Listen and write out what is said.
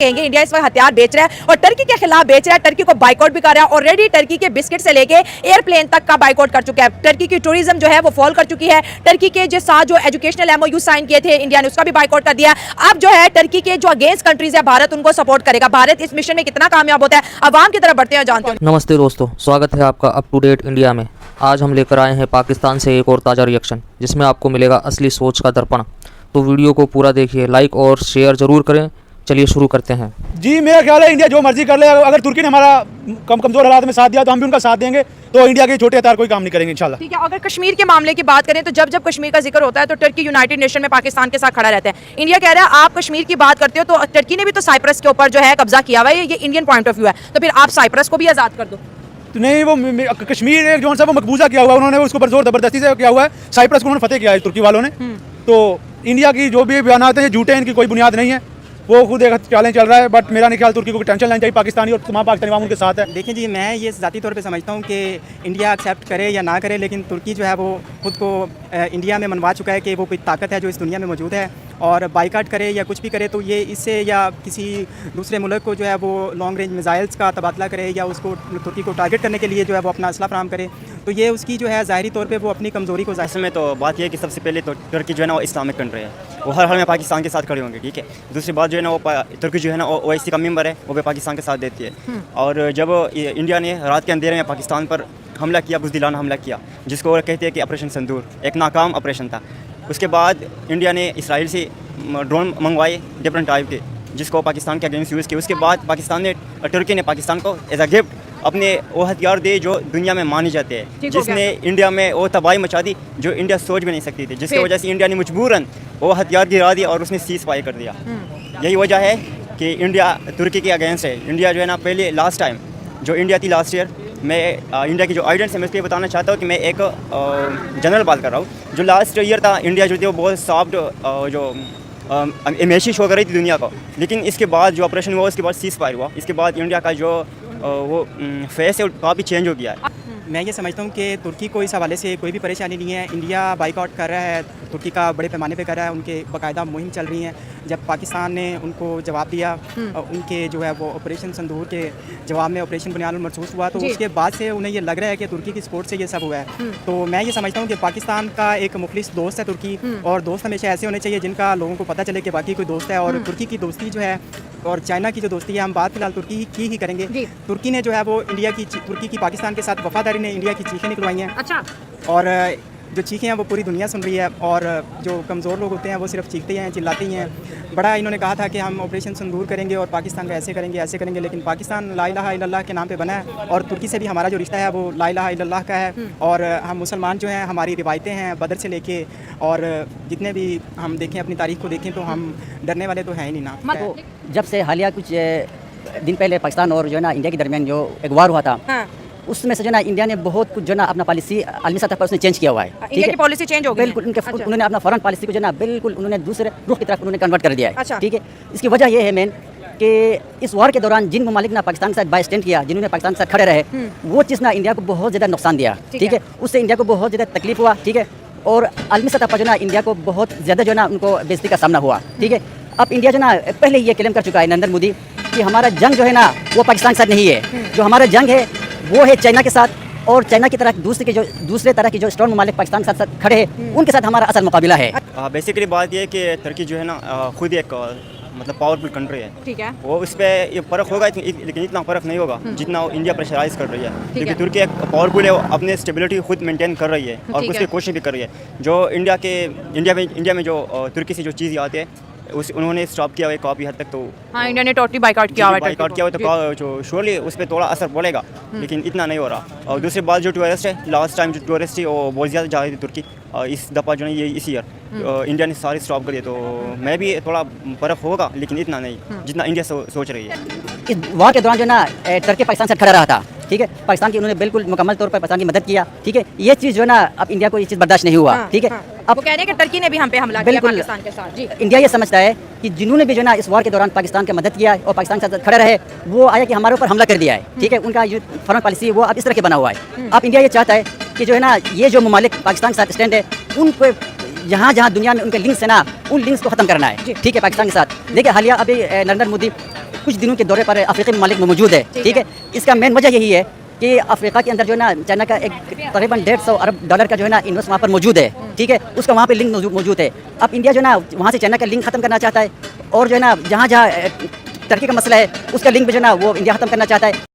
कहेंगे इंडिया इस वक्त हथियार बेच रहा है और टर्की के खिलाफ बेच रहा है, टर्की को बाइकआउट भी कर रहा है। ऑलरेडी टर्की के बिस्किट से लेके एयरप्लेन तक का बाइकआउट कर चुका है। टर्की की टूरिज्म जो है वो फॉल कर चुकी है। टर्की के जो साथ जो एजुकेशनल एमओयू साइन किए थे इंडिया ने उसका भी बाइकआउट कर दिया। अब जो है टर्की के जो अगेंस्ट कंट्रीज है भारत उनको सपोर्ट करेगा। भारत इस मिशन में कितना कामयाब होता है अवाम की तरफ बढ़ते हैं जानते हैं। नमस्ते दोस्तों, स्वागत है आपका अप टू डेट इंडिया में। आज हम लेकर आए हैं पाकिस्तान से एक और ताज़ा रिएक्शन जिसमें आपको मिलेगा असली सोच का दर्पण। तो वीडियो को पूरा देखिए, लाइक और शेयर ज़रूर करें। चलिए शुरू करते हैं। जी मेरा ख्याल है इंडिया जो मर्जी कर ले, अगर तुर्की ने हमारा कमज़ोर हालात में साथ दिया तो हम भी उनका साथ देंगे। तो इंडिया के छोटे हथियार कोई काम नहीं करेंगे इंशाल्लाह। ठीक है, अगर कश्मीर के मामले की बात करें तो जब जब कश्मीर का जिक्र होता है तो टर्की यूनाइटेड नेशन में पाकिस्तान के साथ खड़ा रहता है। इंडिया कह रहा है आप कश्मीर की बात करते हो तो टर्की ने भी तो साइप्रस के ऊपर जो है कब्जा किया हुआ है, ये इंडियन पॉइंट ऑफ व्यू है, तो फिर आप साइप्रस को भी आज़ाद कर दो। तो नहीं, वो कश्मीर एक जो सा वो मकबूजा किया हुआ है, उन्होंने उसको जोर जबरदस्ती से किया हुआ है। साइप्रस को उन्होंने फतेह किया है तुर्की वालों ने। तो इंडिया की जो भी बयान हैं झूठे, इनकी कोई बुनियाद नहीं है। वो खुद एक चैलेंज चल रहा है, बट मेरा नहीं ख्याल तुर्की को टेंशन लेनी चाहिए। पाकिस्तानी और तमाम पाकिस्तानी अवाम उनके साथ है। देखिए जी, मैं ये ज़ाती तौर पे समझता हूँ कि इंडिया एक्सेप्ट करे या ना करे, लेकिन तुर्की जो है वो खुद को इंडिया में मनवा चुका है कि वो कोई ताकत है जो इस दुनिया में मौजूद है। और बाइकाट करे या कुछ भी करे तो ये इससे या किसी दूसरे मुल्क को जो है वो लॉन्ग रेंज मिसाइल्स का तबादला करे या उसको तुर्की को टारगेट करने के लिए जो है वो अपना असला फराम करे, तो ये उसकी जो है ज़ाहिरी तौर पे वो अपनी कमज़ोरी को ऐसे में तो बात यह है कि सबसे पहले तो तुर्की जो है ना वो इस्लामिक कंट्री है, वो हर हाल में पाकिस्तान के साथ खड़े होंगे। ठीक है, दूसरी बात जो है ना वो तुर्की जो है ना ओआईसी का मेंबर है, वो भी पाकिस्तान के साथ देती है। और जब इंडिया ने रात के अंधेरे में पाकिस्तान पर हमला किया, बुज़दिलाना हमला किया, जिसको वो कहते हैं कि ऑपरेशन सिंदूर, एक नाकाम ऑपरेशन था। उसके बाद इंडिया ने इसराइल से ड्रोन मंगवाए डिफरेंट टाइप के, जिसको पाकिस्तान के अगेंस्ट यूज़ किया। उसके बाद तुर्की ने पाकिस्तान को एज अ गिफ्ट अपने वो हथियार दिए जो दुनिया में माने जाते हैं, जिसने इंडिया में वो तबाही मचा दी जो इंडिया सोच भी नहीं सकती थी, जिसकी वजह से इंडिया ने मजबूरन वो हथियार गिरा दिया और उसने सीज़ फायर कर दिया। यही वजह है कि इंडिया तुर्की के अगेंस्ट है। इंडिया जो है ना पहले लास्ट टाइम जो इंडिया थी लास्ट ईयर, मैं इंडिया की जो आइडेंस है मैं इसलिए बताना चाहता हूँ कि मैं एक जनरल बात कर रहा हूँ। जो लास्ट ईयर था इंडिया जो थी वो बहुत सॉफ्ट जो इमेज शो कर रही थी दुनिया को, लेकिन इसके बाद जो ऑपरेशन हुआ उसके बाद सीज़ फायर हुआ, इसके बाद इंडिया का जो वो फेस है काफ़ी चेंज हो गया है। मैं ये समझता हूँ कि तुर्की को इस हवाले से कोई भी परेशानी नहीं है। इंडिया बाइकआउट कर रहा है, तुर्की का बड़े पैमाने पे कर रहा है, उनके बाकायदा मुहिम चल रही है। जब पाकिस्तान ने उनको जवाब दिया, उनके जो है वो ऑपरेशन संदूर के जवाब में ऑपरेशन बुनियाद महसूस हुआ, तो उसके बाद से उन्हें ये लग रहा है कि तुर्की की सपोर्ट से ये सब हुआ है। तो मैं ये समझता हूँ कि पाकिस्तान का एक मुखलिस दोस्त है तुर्की, और दोस्त हमेशा ऐसे होने चाहिए जिनका लोगों को पता चले कि बाकी कोई दोस्त है। और तुर्की की दोस्ती जो है और चाइना की जो दोस्ती है, हम बात फिलहाल तुर्की की ही करेंगे। तुर्की ने जो है वो तुर्की की पाकिस्तान के साथ वफादारी ने इंडिया की चीखें निकलवाई हैं। अच्छा। और जो चीखें हैं वो पूरी दुनिया सुन रही है, और जो कमज़ोर लोग होते हैं वो सिर्फ चीखते हैं, चिल्लाते ही हैं। बड़ा इन्होंने कहा था कि हम ऑपरेशन सिंदूर करेंगे और पाकिस्तान का ऐसे करेंगे, लेकिन पाकिस्तान ला इलाहा इल्लल्लाह के नाम पे बना है, और तुर्की से भी हमारा जो रिश्ता है वो ला इलाहा इल्लल्लाह का है। और हम मुसलमान जो हैं, हमारी रिवायतें हैं बदर से लेके, और जितने भी हम देखें अपनी तारीख को देखें तो हम डरने वाले तो हैं ही नहीं ना। तो जब से हालिया कुछ दिन पहले पाकिस्तान और जो है ना इंडिया के दरमियान जो एक वार हुआ था, उसमें से जो ना इंडिया ने बहुत कुछ जो ना अपना पॉलिसी आलमी सतह पर उसने चेंज किया हुआ है। इंडिया की पॉलिसी चेंज हो गई बिल्कुल। उन्होंने अपना फॉरेन पॉलिसी को जो ना बिल्कुल उन्होंने दूसरे रुख की तरफ उन्होंने कन्वर्ट कर दिया है। ठीक है, इसकी वजह ये है मेन कि इस वार के दौरान जिन ममालिक ने पाकिस्तान के साथ बाय स्टैंड किया, जिन्होंने पाकिस्तान के साथ खड़े रहे, वो चीज़ ना इंडिया को बहुत ज़्यादा नुकसान दिया। ठीक है, उससे इंडिया को बहुत ज़्यादा तकलीफ हुआ। ठीक है, और आलमी सतह पर जो ना इंडिया को बहुत ज़्यादा जो ना उनको बेइज्जती का सामना हुआ। ठीक है, अब इंडिया जो ना पहले ये क्लेम कर चुका है नरेंद्र मोदी कि हमारा जंग जो है ना वो पाकिस्तान के साथ नहीं है, जो हमारा जंग है वो है चाइना के साथ, और चाइना की तरह दूसरे तरह के जो स्ट्रॉन्ग ममालिक पाकिस्तान के साथ खड़े हैं उनके साथ हमारा असल मुकाबला है। बेसिकली बात यह है कि तुर्की जो है ना खुद एक मतलब पावरफुल कंट्री है। ठीक है, वो उस पर ये फ़र्क होगा, लेकिन इतना फ़र्क नहीं होगा जितना इंडिया प्रेशराइज कर रही है, क्योंकि तुर्की एक पावरफुल है, वो अपने स्टेबिलिटी खुद मेंटेन कर रही है और उसकी कोशिश भी कर रही है। जो इंडिया में जो तुर्की से जो चीज़ आती है उन्होंने स्टॉप किया हुआ है काफ़ी हद तक। तो हाँ, इंडिया ने टोटली बाइकआउट किया हुआ है, तो श्योरली उस पर थोड़ा असर पड़ेगा, लेकिन इतना नहीं हो रहा। और दूसरी बात जो टूरिस्ट है, लास्ट टाइम जो टूरिस्ट थी वो बहुत ज़्यादा जा रही थी तुर्की, इस दफ़ा जो है ये इस ईयर इंडिया ने सारी स्टॉप कर दिया। तो मैं भी थोड़ा फ़र्क होगा, लेकिन इतना नहीं जितना इंडिया सोच रही है। इस वार के दौरान जो ना टर्की पाकिस्तान से खड़ा रहा था। ठीक है, पाकिस्तान की उन्होंने बिल्कुल मुकम्मल तौर पर पाकिस्तान की मदद किया। ठीक है, ये चीज़ जो ना अब इंडिया को ये चीज़ बर्दाश्त नहीं हुआ। ठीक है, अब वो कह रहे हैं कि टर्की ने भी हम पे हमला किया पाकिस्तान के साथ। जी, इंडिया ये समझता है कि जिन्होंने भी जो ना इस वार के दौरान पाकिस्तान की मदद किया और पाकिस्तान के साथ खड़े रहे, वो आया कि हमारे ऊपर हमला कर दिया है। ठीक है, उनका जो फॉरेन पॉलिसी वो अब इस तरह के बना हुआ है। अब इंडिया ये चाहता है कि जो है ना ये जो ममालिक पाकिस्तान के साथ स्टैंड है, उनको जहाँ जहाँ दुनिया में उनके लिंक्स है ना, उन लिंक्स को ख़त्म करना है। ठीक है, पाकिस्तान के साथ। देखिए हालिया अभी नरेंद्र मोदी कुछ दिनों के दौरे पर अफ्रीकी ममालिक में मौजूद है, ठीक है। इसका मेन वजह यही है कि अफ्रीका के अंदर जो है ना चाइना का एक तकरीबन $150 अरब का जो है ना इन्वेस्ट वहाँ पर मौजूद है, ठीक है। उसका वहाँ पे लिंक मौजूद है। अब इंडिया जो है ना वहाँ से चाइना का लिंक ख़त्म करना चाहता है, और जो है ना जहाँ टर्की का मसला है उसका लिंक भी जो है ना वो इंडिया ख़त्म करना चाहता है।